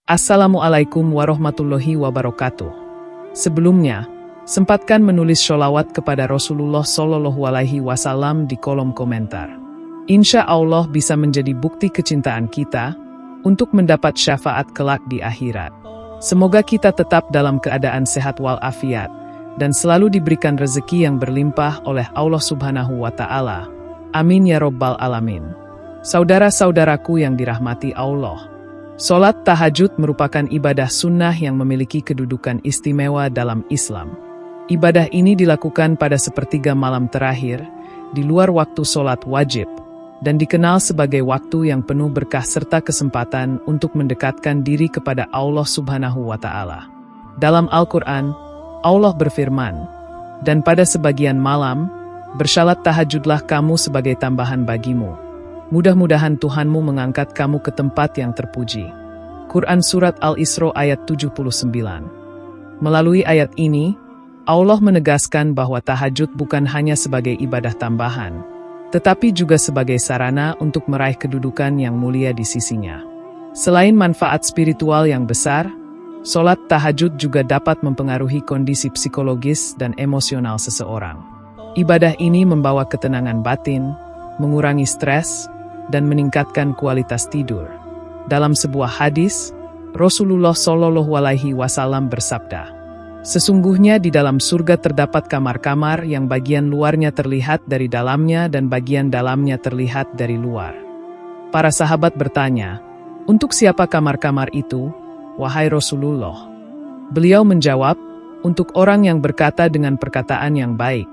Assalamualaikum warahmatullahi wabarakatuh. Sebelumnya, sempatkan menulis sholawat kepada Rasulullah Shallallahu Alaihi Wasallam di kolom komentar. Insya Allah bisa menjadi bukti kecintaan kita untuk mendapat syafaat kelak di akhirat. Semoga kita tetap dalam keadaan sehat walafiat dan selalu diberikan rezeki yang berlimpah oleh Allah Subhanahu wa Ta'ala. Amin ya Rabbal Alamin. Saudara-saudaraku yang dirahmati Allah, sholat tahajud merupakan ibadah sunnah yang memiliki kedudukan istimewa dalam Islam. Ibadah ini dilakukan pada sepertiga malam terakhir, di luar waktu sholat wajib, dan dikenal sebagai waktu yang penuh berkah serta kesempatan untuk mendekatkan diri kepada Allah Subhanahu wa Ta'ala. Dalam Al-Quran, Allah berfirman, "Dan pada sebagian malam, bersyalat tahajudlah kamu sebagai tambahan bagimu. Mudah-mudahan Tuhanmu mengangkat kamu ke tempat yang terpuji." Quran Surat Al-Isra ayat 79. Melalui ayat ini, Allah menegaskan bahwa tahajud bukan hanya sebagai ibadah tambahan, tetapi juga sebagai sarana untuk meraih kedudukan yang mulia di sisinya. Selain manfaat spiritual yang besar, sholat tahajud juga dapat mempengaruhi kondisi psikologis dan emosional seseorang. Ibadah ini membawa ketenangan batin, mengurangi stres, dan meningkatkan kualitas tidur. Dalam sebuah hadis, Rasulullah Shallallahu Alaihi Wasallam bersabda, "Sesungguhnya di dalam surga terdapat kamar-kamar yang bagian luarnya terlihat dari dalamnya dan bagian dalamnya terlihat dari luar." Para sahabat bertanya, "Untuk siapa kamar-kamar itu, wahai Rasulullah?" Beliau menjawab, "Untuk orang yang berkata dengan perkataan yang baik,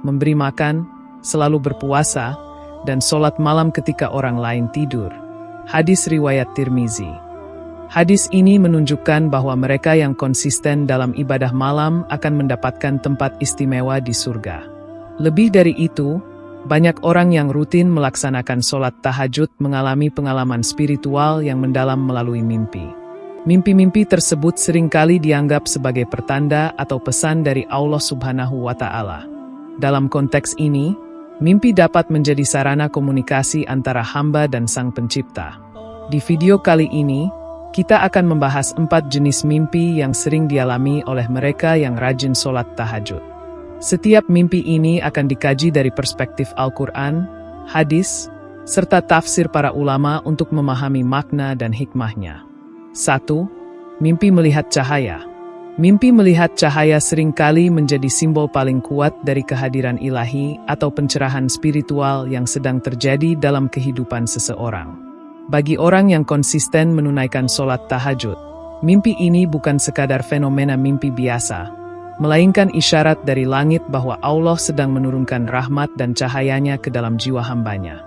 memberi makan, selalu berpuasa, dan sholat malam ketika orang lain tidur." Hadis riwayat Tirmizi. Hadis ini menunjukkan bahwa mereka yang konsisten dalam ibadah malam akan mendapatkan tempat istimewa di surga. Lebih dari itu, banyak orang yang rutin melaksanakan sholat tahajud mengalami pengalaman spiritual yang mendalam melalui mimpi. Mimpi-mimpi tersebut seringkali dianggap sebagai pertanda atau pesan dari Allah Subhanahu wa Ta'ala. Dalam konteks ini, mimpi dapat menjadi sarana komunikasi antara hamba dan Sang Pencipta. Di video kali ini, kita akan membahas 4 jenis mimpi yang sering dialami oleh mereka yang rajin sholat tahajud. Setiap mimpi ini akan dikaji dari perspektif Al-Quran, hadis, serta tafsir para ulama untuk memahami makna dan hikmahnya. 1. Mimpi melihat cahaya. Mimpi melihat cahaya seringkali menjadi simbol paling kuat dari kehadiran ilahi atau pencerahan spiritual yang sedang terjadi dalam kehidupan seseorang. Bagi orang yang konsisten menunaikan sholat tahajud, mimpi ini bukan sekadar fenomena mimpi biasa, melainkan isyarat dari langit bahwa Allah sedang menurunkan rahmat dan cahayanya ke dalam jiwa hambanya.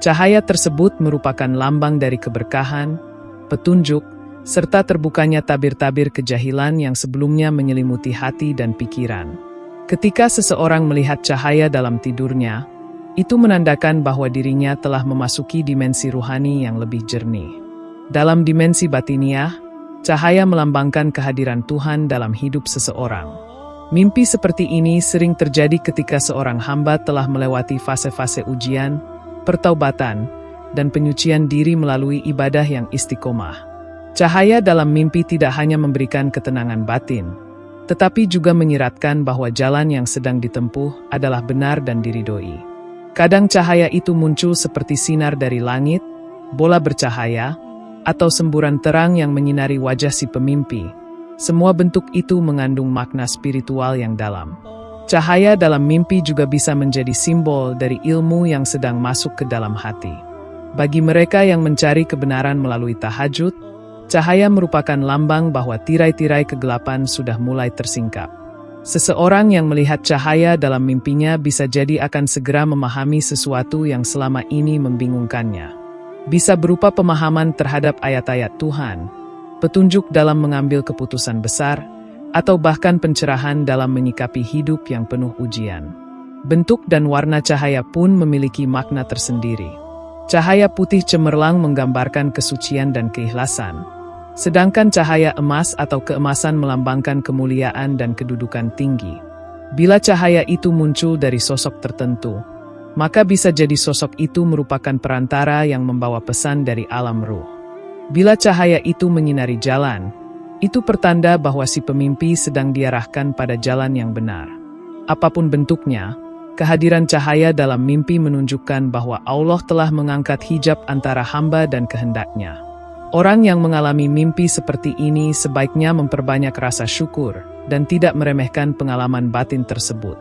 Cahaya tersebut merupakan lambang dari keberkahan, petunjuk, serta terbukanya tabir-tabir kejahilan yang sebelumnya menyelimuti hati dan pikiran. Ketika seseorang melihat cahaya dalam tidurnya, itu menandakan bahwa dirinya telah memasuki dimensi ruhani yang lebih jernih. Dalam dimensi batiniah, cahaya melambangkan kehadiran Tuhan dalam hidup seseorang. Mimpi seperti ini sering terjadi ketika seorang hamba telah melewati fase-fase ujian, pertaubatan, dan penyucian diri melalui ibadah yang istiqomah. Cahaya dalam mimpi tidak hanya memberikan ketenangan batin, tetapi juga menyiratkan bahwa jalan yang sedang ditempuh adalah benar dan diridhoi. Kadang cahaya itu muncul seperti sinar dari langit, bola bercahaya, atau semburan terang yang menyinari wajah si pemimpi. Semua bentuk itu mengandung makna spiritual yang dalam. Cahaya dalam mimpi juga bisa menjadi simbol dari ilmu yang sedang masuk ke dalam hati. Bagi mereka yang mencari kebenaran melalui tahajud, cahaya merupakan lambang bahwa tirai-tirai kegelapan sudah mulai tersingkap. Seseorang yang melihat cahaya dalam mimpinya bisa jadi akan segera memahami sesuatu yang selama ini membingungkannya. Bisa berupa pemahaman terhadap ayat-ayat Tuhan, petunjuk dalam mengambil keputusan besar, atau bahkan pencerahan dalam menyikapi hidup yang penuh ujian. Bentuk dan warna cahaya pun memiliki makna tersendiri. Cahaya putih cemerlang menggambarkan kesucian dan keikhlasan, sedangkan cahaya emas atau keemasan melambangkan kemuliaan dan kedudukan tinggi. Bila cahaya itu muncul dari sosok tertentu, maka bisa jadi sosok itu merupakan perantara yang membawa pesan dari alam ruh. Bila cahaya itu menyinari jalan, itu pertanda bahwa si pemimpi sedang diarahkan pada jalan yang benar. Apapun bentuknya, kehadiran cahaya dalam mimpi menunjukkan bahwa Allah telah mengangkat hijab antara hamba dan kehendaknya. Orang yang mengalami mimpi seperti ini sebaiknya memperbanyak rasa syukur dan tidak meremehkan pengalaman batin tersebut.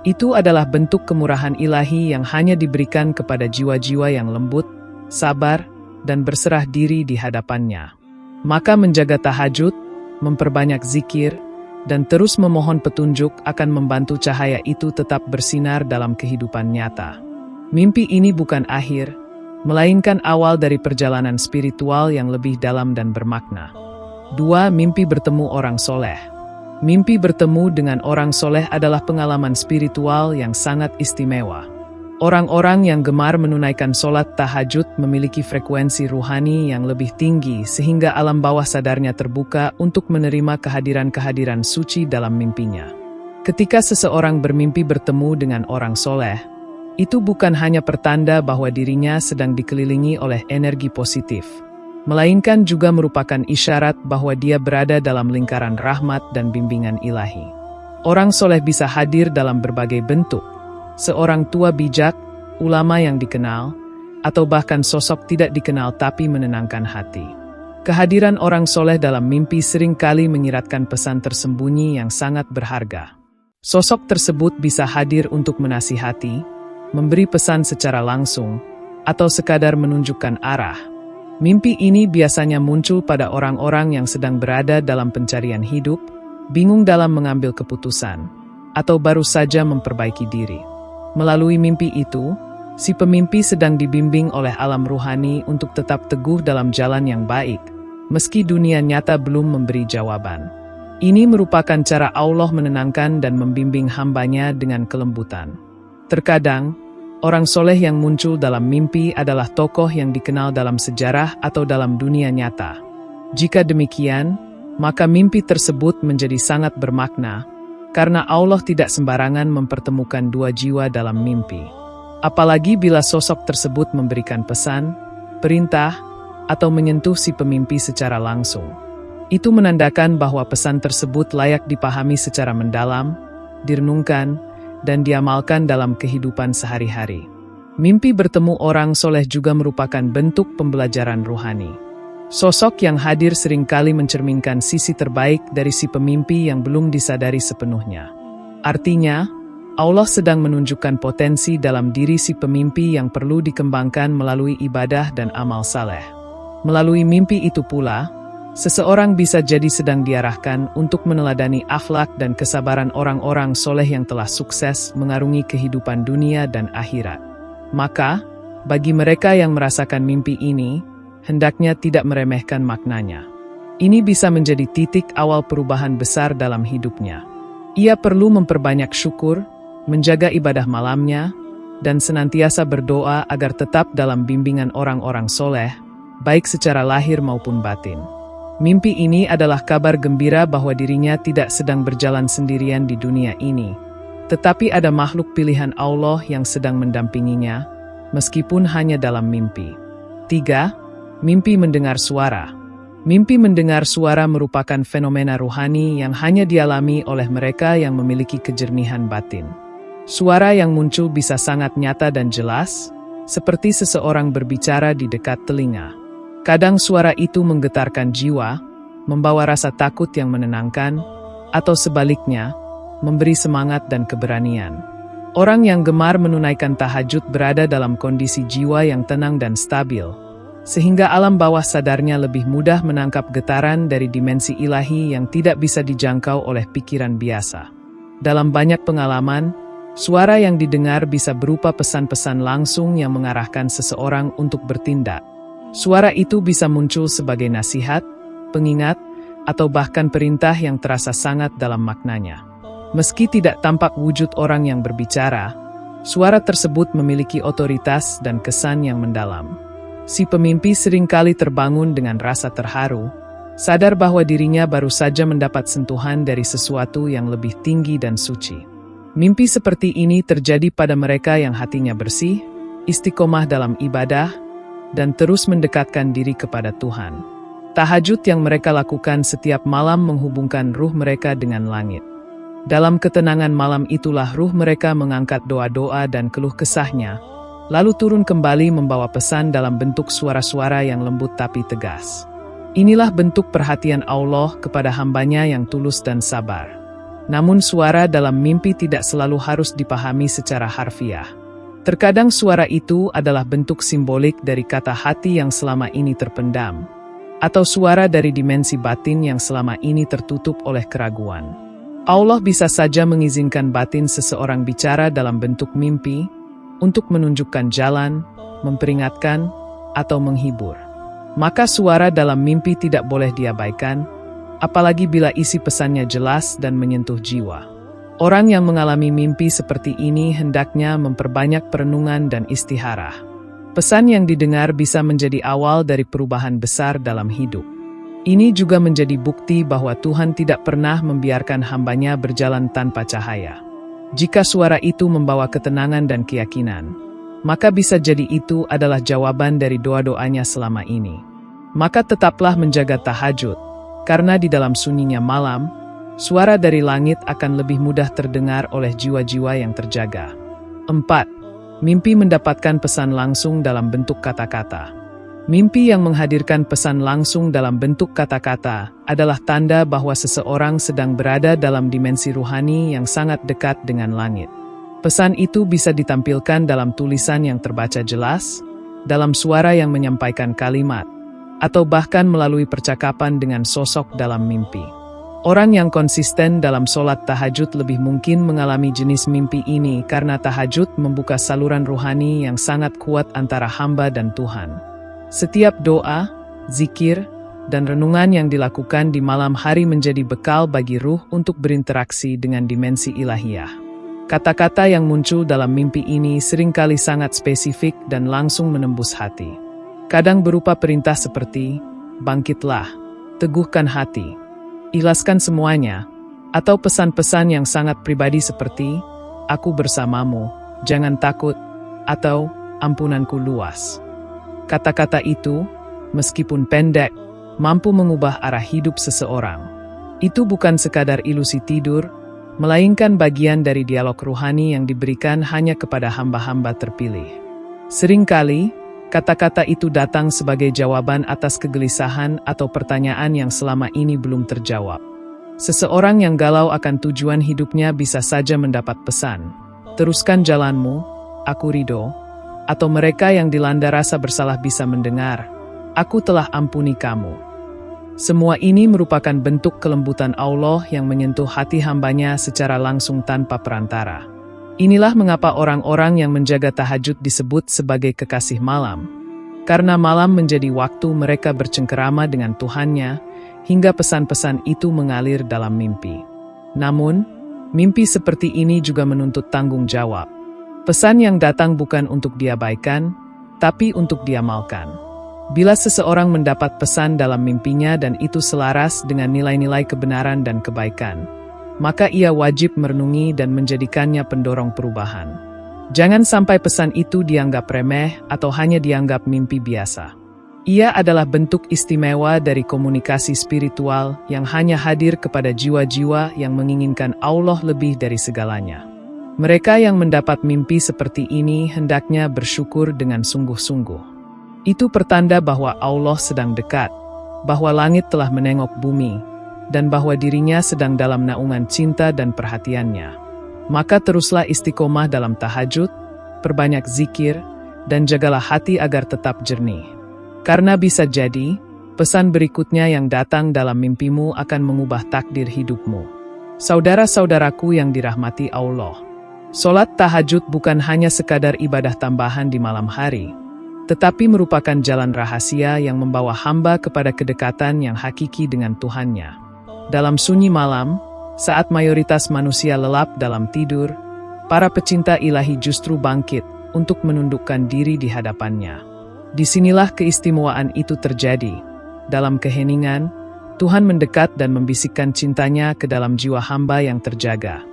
Itu adalah bentuk kemurahan ilahi yang hanya diberikan kepada jiwa-jiwa yang lembut, sabar, dan berserah diri di hadapannya. Maka menjaga tahajud, memperbanyak zikir, dan terus memohon petunjuk akan membantu cahaya itu tetap bersinar dalam kehidupan nyata. Mimpi ini bukan akhir, melainkan awal dari perjalanan spiritual yang lebih dalam dan bermakna. 2. Mimpi bertemu orang soleh. Mimpi bertemu dengan orang soleh adalah pengalaman spiritual yang sangat istimewa. Orang-orang yang gemar menunaikan sholat tahajud memiliki frekuensi ruhani yang lebih tinggi sehingga alam bawah sadarnya terbuka untuk menerima kehadiran-kehadiran suci dalam mimpinya. Ketika seseorang bermimpi bertemu dengan orang soleh, itu bukan hanya pertanda bahwa dirinya sedang dikelilingi oleh energi positif, melainkan juga merupakan isyarat bahwa dia berada dalam lingkaran rahmat dan bimbingan ilahi. Orang soleh bisa hadir dalam berbagai bentuk, seorang tua bijak, ulama yang dikenal, atau bahkan sosok tidak dikenal tapi menenangkan hati. Kehadiran orang soleh dalam mimpi seringkali menyiratkan pesan tersembunyi yang sangat berharga. Sosok tersebut bisa hadir untuk menasihati, memberi pesan secara langsung, atau sekadar menunjukkan arah. Mimpi ini biasanya muncul pada orang-orang yang sedang berada dalam pencarian hidup, bingung dalam mengambil keputusan, atau baru saja memperbaiki diri. Melalui mimpi itu, si pemimpi sedang dibimbing oleh alam ruhani untuk tetap teguh dalam jalan yang baik, meski dunia nyata belum memberi jawaban. Ini merupakan cara Allah menenangkan dan membimbing hambanya dengan kelembutan. Terkadang, orang soleh yang muncul dalam mimpi adalah tokoh yang dikenal dalam sejarah atau dalam dunia nyata. Jika demikian, maka mimpi tersebut menjadi sangat bermakna, karena Allah tidak sembarangan mempertemukan dua jiwa dalam mimpi. Apalagi bila sosok tersebut memberikan pesan, perintah, atau menyentuh si pemimpi secara langsung. Itu menandakan bahwa pesan tersebut layak dipahami secara mendalam, direnungkan, dan diamalkan dalam kehidupan sehari-hari. Mimpi bertemu orang soleh juga merupakan bentuk pembelajaran ruhani. Sosok yang hadir seringkali mencerminkan sisi terbaik dari si pemimpi yang belum disadari sepenuhnya. Artinya, Allah sedang menunjukkan potensi dalam diri si pemimpi yang perlu dikembangkan melalui ibadah dan amal saleh. Melalui mimpi itu pula, seseorang bisa jadi sedang diarahkan untuk meneladani akhlak dan kesabaran orang-orang soleh yang telah sukses mengarungi kehidupan dunia dan akhirat. Maka, bagi mereka yang merasakan mimpi ini, hendaknya tidak meremehkan maknanya. Ini bisa menjadi titik awal perubahan besar dalam hidupnya. Ia perlu memperbanyak syukur, menjaga ibadah malamnya, dan senantiasa berdoa agar tetap dalam bimbingan orang-orang soleh, baik secara lahir maupun batin. Mimpi ini adalah kabar gembira bahwa dirinya tidak sedang berjalan sendirian di dunia ini, tetapi ada makhluk pilihan Allah yang sedang mendampinginya, meskipun hanya dalam mimpi. 3. Mimpi mendengar suara. Mimpi mendengar suara merupakan fenomena ruhani yang hanya dialami oleh mereka yang memiliki kejernihan batin. Suara yang muncul bisa sangat nyata dan jelas, seperti seseorang berbicara di dekat telinga. Kadang suara itu menggetarkan jiwa, membawa rasa takut yang menenangkan, atau sebaliknya, memberi semangat dan keberanian. Orang yang gemar menunaikan tahajud berada dalam kondisi jiwa yang tenang dan stabil, sehingga alam bawah sadarnya lebih mudah menangkap getaran dari dimensi ilahi yang tidak bisa dijangkau oleh pikiran biasa. Dalam banyak pengalaman, suara yang didengar bisa berupa pesan-pesan langsung yang mengarahkan seseorang untuk bertindak. Suara itu bisa muncul sebagai nasihat, pengingat, atau bahkan perintah yang terasa sangat dalam maknanya. Meski tidak tampak wujud orang yang berbicara, suara tersebut memiliki otoritas dan kesan yang mendalam. Si pemimpi seringkali terbangun dengan rasa terharu, sadar bahwa dirinya baru saja mendapat sentuhan dari sesuatu yang lebih tinggi dan suci. Mimpi seperti ini terjadi pada mereka yang hatinya bersih, istiqomah dalam ibadah, dan terus mendekatkan diri kepada Tuhan. Tahajud yang mereka lakukan setiap malam menghubungkan ruh mereka dengan langit. Dalam ketenangan malam itulah ruh mereka mengangkat doa-doa dan keluh kesahnya, lalu turun kembali membawa pesan dalam bentuk suara-suara yang lembut tapi tegas. Inilah bentuk perhatian Allah kepada hambanya yang tulus dan sabar. Namun suara dalam mimpi tidak selalu harus dipahami secara harfiah. Terkadang suara itu adalah bentuk simbolik dari kata hati yang selama ini terpendam, atau suara dari dimensi batin yang selama ini tertutup oleh keraguan. Allah bisa saja mengizinkan batin seseorang bicara dalam bentuk mimpi untuk menunjukkan jalan, memperingatkan, atau menghibur. Maka suara dalam mimpi tidak boleh diabaikan, apalagi bila isi pesannya jelas dan menyentuh jiwa. Orang yang mengalami mimpi seperti ini hendaknya memperbanyak perenungan dan istiharah. Pesan yang didengar bisa menjadi awal dari perubahan besar dalam hidup. Ini juga menjadi bukti bahwa Tuhan tidak pernah membiarkan hambanya berjalan tanpa cahaya. Jika suara itu membawa ketenangan dan keyakinan, maka bisa jadi itu adalah jawaban dari doa-doanya selama ini. Maka tetaplah menjaga tahajud, karena di dalam sunyinya malam, suara dari langit akan lebih mudah terdengar oleh jiwa-jiwa yang terjaga. 4. Mimpi mendapatkan pesan langsung dalam bentuk kata-kata. Mimpi yang menghadirkan pesan langsung dalam bentuk kata-kata adalah tanda bahwa seseorang sedang berada dalam dimensi ruhani yang sangat dekat dengan langit. Pesan itu bisa ditampilkan dalam tulisan yang terbaca jelas, dalam suara yang menyampaikan kalimat, atau bahkan melalui percakapan dengan sosok dalam mimpi. Orang yang konsisten dalam sholat tahajud lebih mungkin mengalami jenis mimpi ini karena tahajud membuka saluran ruhani yang sangat kuat antara hamba dan Tuhan. Setiap doa, zikir, dan renungan yang dilakukan di malam hari menjadi bekal bagi ruh untuk berinteraksi dengan dimensi ilahiyah. Kata-kata yang muncul dalam mimpi ini seringkali sangat spesifik dan langsung menembus hati. Kadang berupa perintah seperti, "Bangkitlah, teguhkan hati, ikhlaskan semuanya," atau pesan-pesan yang sangat pribadi seperti, "Aku bersamamu, jangan takut," atau "Ampunanku luas." Kata-kata itu, meskipun pendek, mampu mengubah arah hidup seseorang. Itu bukan sekadar ilusi tidur, melainkan bagian dari dialog ruhani yang diberikan hanya kepada hamba-hamba terpilih. Seringkali, kata-kata itu datang sebagai jawaban atas kegelisahan atau pertanyaan yang selama ini belum terjawab. Seseorang yang galau akan tujuan hidupnya bisa saja mendapat pesan, "Teruskan jalanmu, aku ridho," atau mereka yang dilanda rasa bersalah bisa mendengar, "Aku telah ampuni kamu." Semua ini merupakan bentuk kelembutan Allah yang menyentuh hati hambanya secara langsung tanpa perantara. Inilah mengapa orang-orang yang menjaga tahajud disebut sebagai kekasih malam. Karena malam menjadi waktu mereka bercengkerama dengan Tuhannya, hingga pesan-pesan itu mengalir dalam mimpi. Namun, mimpi seperti ini juga menuntut tanggung jawab. Pesan yang datang bukan untuk diabaikan, tapi untuk diamalkan. Bila seseorang mendapat pesan dalam mimpinya dan itu selaras dengan nilai-nilai kebenaran dan kebaikan, maka ia wajib merenungi dan menjadikannya pendorong perubahan. Jangan sampai pesan itu dianggap remeh atau hanya dianggap mimpi biasa. Ia adalah bentuk istimewa dari komunikasi spiritual yang hanya hadir kepada jiwa-jiwa yang menginginkan Allah lebih dari segalanya. Mereka yang mendapat mimpi seperti ini hendaknya bersyukur dengan sungguh-sungguh. Itu pertanda bahwa Allah sedang dekat, bahwa langit telah menengok bumi, dan bahwa dirinya sedang dalam naungan cinta dan perhatiannya. Maka teruslah istiqomah dalam tahajud, perbanyak zikir, dan jagalah hati agar tetap jernih. Karena bisa jadi, pesan berikutnya yang datang dalam mimpimu akan mengubah takdir hidupmu. Saudara-saudaraku yang dirahmati Allah, sholat tahajud bukan hanya sekadar ibadah tambahan di malam hari, tetapi merupakan jalan rahasia yang membawa hamba kepada kedekatan yang hakiki dengan Tuhannya. Dalam sunyi malam, saat mayoritas manusia lelap dalam tidur, para pecinta ilahi justru bangkit untuk menundukkan diri di hadapannya. Disinilah keistimewaan itu terjadi. Dalam keheningan, Tuhan mendekat dan membisikkan cintanya ke dalam jiwa hamba yang terjaga.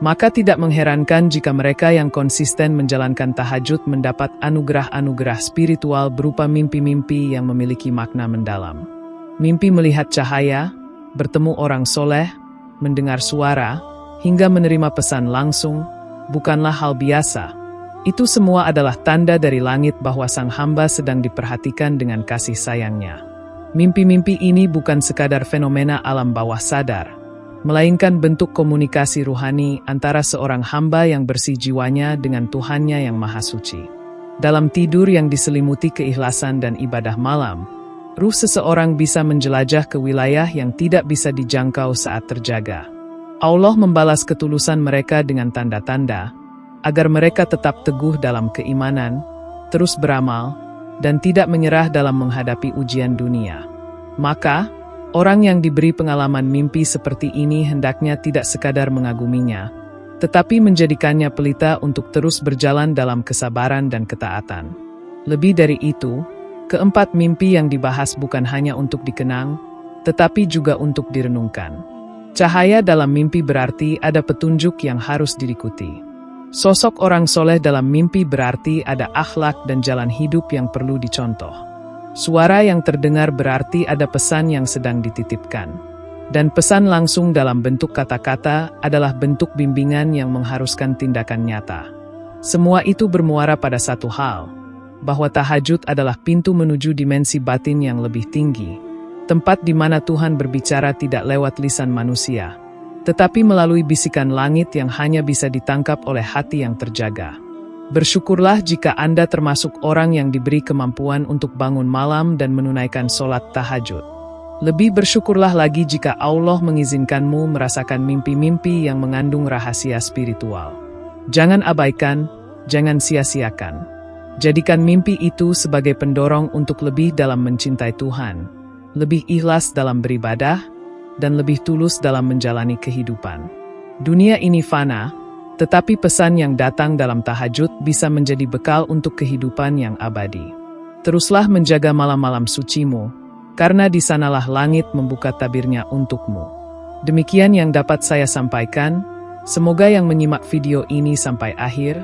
Maka tidak mengherankan jika mereka yang konsisten menjalankan tahajud mendapat anugerah-anugerah spiritual berupa mimpi-mimpi yang memiliki makna mendalam. Mimpi melihat cahaya, bertemu orang soleh, mendengar suara, hingga menerima pesan langsung, bukanlah hal biasa. Itu semua adalah tanda dari langit bahwa sang hamba sedang diperhatikan dengan kasih sayangnya. Mimpi-mimpi ini bukan sekadar fenomena alam bawah sadar, melainkan bentuk komunikasi ruhani antara seorang hamba yang bersih jiwanya dengan Tuhannya yang Maha Suci. Dalam tidur yang diselimuti keikhlasan dan ibadah malam, ruh seseorang bisa menjelajah ke wilayah yang tidak bisa dijangkau saat terjaga. Allah membalas ketulusan mereka dengan tanda-tanda, agar mereka tetap teguh dalam keimanan, terus beramal, dan tidak menyerah dalam menghadapi ujian dunia. Maka, orang yang diberi pengalaman mimpi seperti ini hendaknya tidak sekadar mengaguminya, tetapi menjadikannya pelita untuk terus berjalan dalam kesabaran dan ketaatan. Lebih dari itu, keempat mimpi yang dibahas bukan hanya untuk dikenang, tetapi juga untuk direnungkan. Cahaya dalam mimpi berarti ada petunjuk yang harus diikuti. Sosok orang soleh dalam mimpi berarti ada akhlak dan jalan hidup yang perlu dicontoh. Suara yang terdengar berarti ada pesan yang sedang dititipkan. Dan pesan langsung dalam bentuk kata-kata adalah bentuk bimbingan yang mengharuskan tindakan nyata. Semua itu bermuara pada satu hal, bahwa tahajud adalah pintu menuju dimensi batin yang lebih tinggi, tempat di mana Tuhan berbicara tidak lewat lisan manusia, tetapi melalui bisikan langit yang hanya bisa ditangkap oleh hati yang terjaga. Bersyukurlah jika Anda termasuk orang yang diberi kemampuan untuk bangun malam dan menunaikan sholat tahajud. Lebih bersyukurlah lagi jika Allah mengizinkanmu merasakan mimpi-mimpi yang mengandung rahasia spiritual. Jangan abaikan, jangan sia-siakan. Jadikan mimpi itu sebagai pendorong untuk lebih dalam mencintai Tuhan, lebih ikhlas dalam beribadah, dan lebih tulus dalam menjalani kehidupan. Dunia ini fana, tetapi pesan yang datang dalam tahajud bisa menjadi bekal untuk kehidupan yang abadi. Teruslah menjaga malam-malam sucimu, karena di sanalah langit membuka tabirnya untukmu. Demikian yang dapat saya sampaikan, semoga yang menyimak video ini sampai akhir,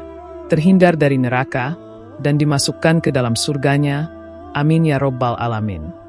terhindar dari neraka, dan dimasukkan ke dalam surganya. Amin ya Rabbal Alamin.